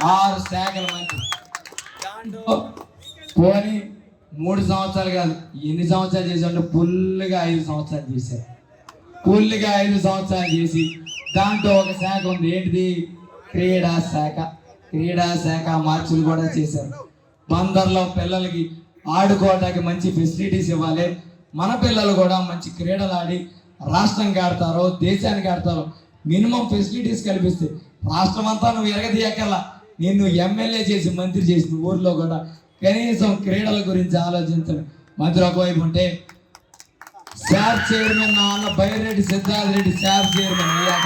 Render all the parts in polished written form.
6 శాఖల మంత్రి. దాంట్లో పోనీ 3 సంవత్సరాలు కాదు, ఎన్ని సంవత్సరాలు చేశారంటే ఫుల్గా 5 సంవత్సరాలు చేశారు. ఫుల్గా 5 సంవత్సరాలు చేసి దాంట్లో ఒక శాఖ ఉంది, ఏంటిది? క్రీడా శాఖ. క్రీడా శాఖ మార్పులు కూడా చేశారు. బందర్లో పిల్లలకి ఆడుకోవడానికి మంచి ఫెసిలిటీస్ ఇవ్వాలి. మన పిల్లలు కూడా మంచి క్రీడలు ఆడి రాష్ట్రానికి ఆడతారో దేశానికి ఆడతారో మినిమం ఫెసిలిటీస్ కల్పిస్తే రాష్ట్రం అంతా నువ్వు ఎరగదీయకల్లా. నేను ఎమ్మెల్యే చేసి మంత్రి చేసిన ఊర్లో కూడా కనీసం క్రీడల గురించి ఆలోచించండి. మంత్రి ఒకవైపు ఉంటే శాప్ చైర్మన్ నాన్న బైరెడ్డి సిద్ధార్థ రెడ్డి శాప్ చైర్మన్ అయ్యాక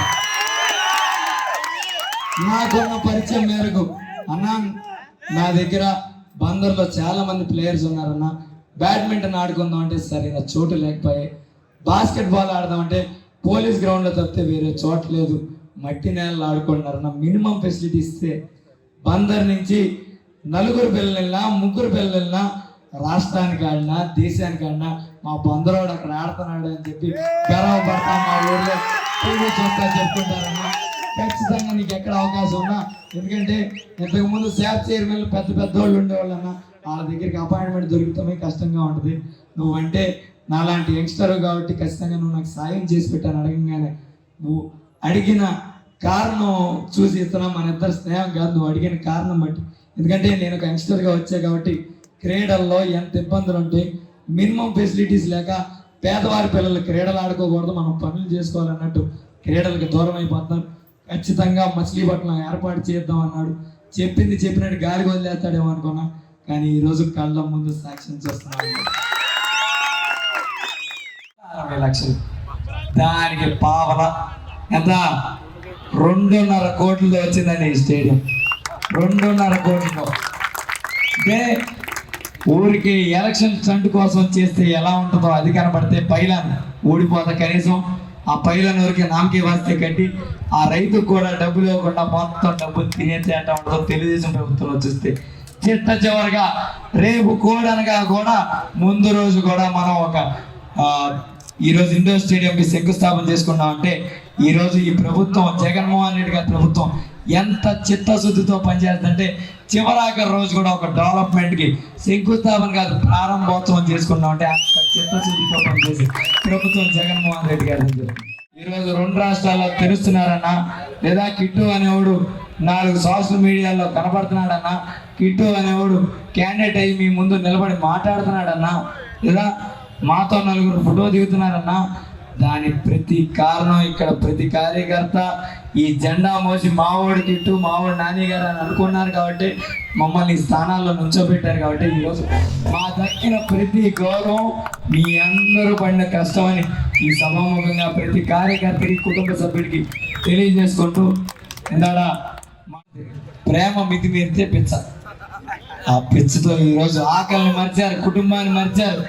నాకున్న పరిచయం మేరకు అన్నా నా దగ్గర బందర్లో చాలా మంది ప్లేయర్స్ ఉన్నారన్న, బ్యాడ్మింటన్ ఆడుకుందాం అంటే సరైన చోటు లేకపోయాయి, బాస్కెట్బాల్ ఆడదామంటే పోలీస్ గ్రౌండ్లో తప్పితే వేరే చోటు లేదు, మట్టి నేలలో ఆడుకుంటున్నారన్న. మినిమం ఫెసిలిటీ ఇస్తే బందర్ నుంచి 4 పిల్లలు వెళ్ళినా 3 పిల్లలు వెళ్ళినా రాష్ట్రానికి ఆడినా దేశానికి ఆడినా మా బందరోడు అక్కడ ఆడుతున్నాడు అని చెప్పి గర్వపడతా మా ఊళ్ళో టీవీ చూస్తా చెప్పుకుంటారన్నా. ఖచ్చితంగా నీకు ఎక్కడ అవకాశం ఉన్నా, ఎందుకంటే ఇంతకుముందు శాప్ చైర్మన్లు పెద్ద వాళ్ళు ఉండేవాళ్ళన్నా, వాళ్ళ దగ్గరికి అపాయింట్మెంట్ దొరుకుతామే కష్టంగా ఉంటుంది. నువ్వంటే నాలాంటి యంగ్స్టర్ కాబట్టి ఖచ్చితంగా నువ్వు నాకు సాయం చేసి పెట్టాను. అడగంగానే నువ్వు అడిగిన కారణం చూసి ఇస్తున్నా, మన ఇద్దరు స్నేహం కాదు, నువ్వు అడిగిన కారణం బట్టి. ఎందుకంటే నేను ఒక యంగ్స్టర్గా వచ్చా కాబట్టి క్రీడల్లో ఎంత ఇబ్బందులు ఉంటాయి, మినిమం ఫెసిలిటీస్ లేక పేదవారి పిల్లలు క్రీడలు ఆడుకోకూడదు, మనం పనులు చేసుకోవాలన్నట్టు క్రీడలకు దూరం అయిపోతాం. ఖచ్చితంగా మచిలీపట్నం ఏర్పాటు చేద్దాం అన్నాడు. చెప్పింది చెప్పినట్టు గాలికి వదిలేస్తాడేమో అనుకున్నా, కానీ ఈరోజు కళ్ళ ముందు సాక్ష్యం చేస్తున్నాడు. 60 లక్షలు దానికి పావల ఎంత 2.5 కోట్లతో వచ్చిందండి ఈ స్టేడియం. 2.5 కోట్లతో అంటే ఊరికి ఎలక్షన్ స్టంట్ కోసం చేస్తే ఎలా ఉంటుందో అది కనబడితే పైలాన్ ఊడిపోతా, కనీసం ఆ పైలాన్ ఊరికి నామకే వాస్తే కట్టి ఆ రైతుకు కూడా డబ్బులు ఇవ్వకుండా మొత్తం డబ్బులు తినేసేట ఉంటుందో తెలుగుదేశం ప్రభుత్వంలో చూస్తే. చిట్ట చివరిగా రేపు కోడనగా కూడా ముందు రోజు కూడా మనం ఒక ఈరోజు ఇండోర్ స్టేడియంకి శంకుస్థాపన చేసుకున్నామంటే ఈరోజు ఈ ప్రభుత్వం జగన్మోహన్ రెడ్డి గారి ప్రభుత్వం ఎంత చిత్తశుద్ధితో పనిచేస్తుందంటే చివరాఖరి రోజు కూడా ఒక డెవలప్మెంట్కి శంకుస్థాపన కాదు ప్రారంభోత్సవం చేసుకున్నామంటే అంత చిత్తశుద్ధితో పనిచేసి ప్రభుత్వం జగన్మోహన్ రెడ్డి గారు. ఈరోజు 2 రాష్ట్రాల్లో తెలుస్తున్నారన్నా, లేదా కిట్టు అనేవాడు 4 సోషల్ మీడియాలో కనపడుతున్నాడన్నా, కిట్టు అనేవాడు క్యాండిడేట్ అయ్యి మీ ముందు నిలబడి మాట్లాడుతున్నాడన్నా, లేదా మాతో 4 ఫోటో దిగుతున్నారన్నా, దాని ప్రతి కారణం ఇక్కడ ప్రతి కార్యకర్త ఈ జెండా మోసి మావోడి కిట్టు మావోడి నాని గారు అని అనుకున్నారు కాబట్టి మమ్మల్ని స్థానాల్లో నుంచోబెట్టారు. కాబట్టి ఈరోజు మా దక్కిన ప్రతి గౌరవం మీ అందరూ పడిన కష్టమని ఈ సభాముఖంగా ప్రతి కార్యకర్తకి కుటుంబ సభ్యుడికి తెలియజేసుకుంటూ, ఇందాడ ప్రేమ మితి మీరితే పిచ్చ, ఆ పిచ్చతో ఈరోజు ఆకలిని మర్చారు, కుటుంబాన్ని మర్చారు,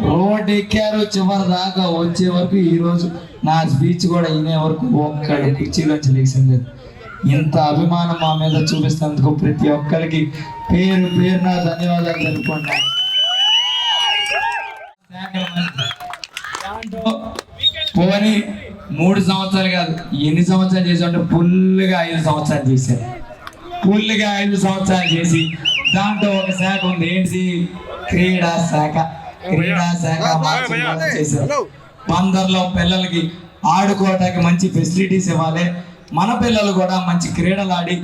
రోడ్ ఎక్కారు. చివరి దాకా వచ్చే వరకు ఈరోజు నా స్పీచ్ కూడా వినే వరకు ఒక్కడి కుర్చీలోంచి లేచింది. ఇంత అభిమానం మా మీద చూపిస్తున్నందుకు ప్రతి ఒక్కరికి పేరున ధన్యవాదాలు తెలుపుకుంటాను. పోనీ 3 సంవత్సరాలు కాదు, ఎన్ని సంవత్సరాలు చేశారంటే ఫుల్గా 5 సంవత్సరాలు చేశారు. ఫుల్గా 5 సంవత్సరాలు చేసి దాంట్లో ఒక శాఖ ఉంది, ఏంటి? క్రీడా శాఖ. క్రీడా శాఖ మార్పులు కూడా చేశారు. బందర్లో పిల్లలకి ఆడుకోవడానికి మంచి ఫెసిలిటీస్ ఇవ్వాలి. మన పిల్లలు కూడా మంచి క్రీడలు ఆడి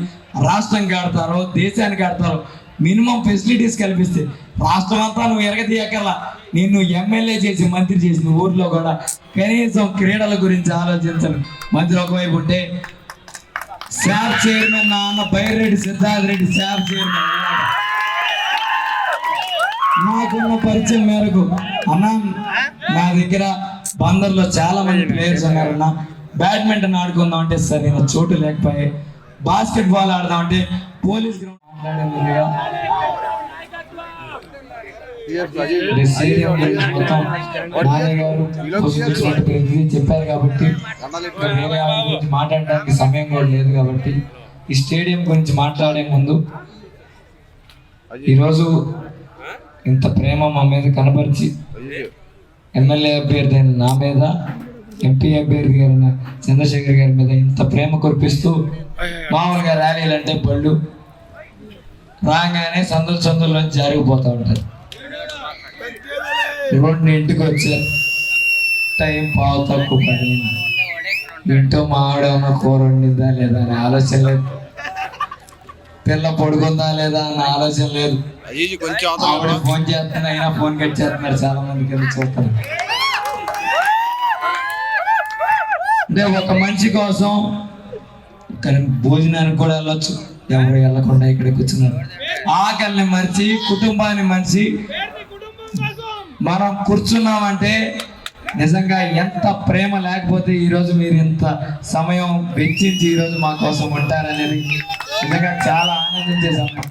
రాష్ట్రానికి ఆడతారో దేశానికి ఆడతారో మినిమం ఫెసిలిటీస్ కల్పిస్తే రాష్ట్రం అంతా నువ్వు ఎరగదీయకల్లా. నిన్ను ఎమ్మెల్యే చేసి మంత్రి చేసిన ఊర్లో కూడా కనీసం క్రీడల గురించి ఆలోచించను. మంత్రి ఒకవైపు ఉంటే శాప్ చైర్మన్ నాన్న బైరెడ్డి సిద్ధార్థ రెడ్డి శాప్ చైర్మన్ అయ్యాక నాకున్న పరిచయం మేరకు అన్నా నా దగ్గర బందర్లో చాలా మంది ప్లేయర్స్ ఉన్నారన్న, బ్యాడ్మింటన్ ఆడుకుందాం అంటే సరైన చోటు లేకపోయాయి, బాస్కెట్బాల్ ఆడదామంటే పోలీస్ గ్రౌండ్ చెప్పారు కాబట్టి మాట్లాడడానికి సమయం కూడా లేదు. కాబట్టి ఈ స్టేడియం గురించి మాట్లాడే ముందు ఈరోజు ఇంత ప్రేమ మా మీద కనపరిచి ఎమ్మెల్యే అభ్యర్థి అయిన నా మీద, ఎంపీ అభ్యర్థి గారు చంద్రశేఖర్ గారి మీద ఇంత ప్రేమ కురిపిస్తూ, మామూలుగా ర్యాలీలు అంటే బళ్ళు, రాగానే సందులో జరిగిపోతూ ఉంటారు. 2ంటికి వచ్చారు, టైం పావు తక్కువ పడింది. ఇంట్లో మావిడేమన్నా కూర వండిందా లేదా అని ఆలోచన లేదు, పిల్ల పడుకుందా లేదా అన్న ఆలోచన లేదు. ఆవిడ ఫోన్ చేస్తున్నా అయినా ఫోన్ కట్ చేస్తున్నారు చాలా మంది కింద చూస్తారు. అంటే ఒక మనిషి కోసం భోజనానికి కూడా వెళ్ళొచ్చు, ఎవరు వెళ్ళకుండా ఇక్కడ కూర్చున్నారు. ఆకలిని మరిచి కుటుంబాన్ని మరిచి మనం కూర్చున్నామంటే నిజంగా ఎంత ప్రేమ లేకపోతే ఈరోజు మీరు ఇంత సమయం వెచ్చించి ఈరోజు మా కోసం ఉంటారనేది నిజంగా చాలా ఆనందించే సమయం.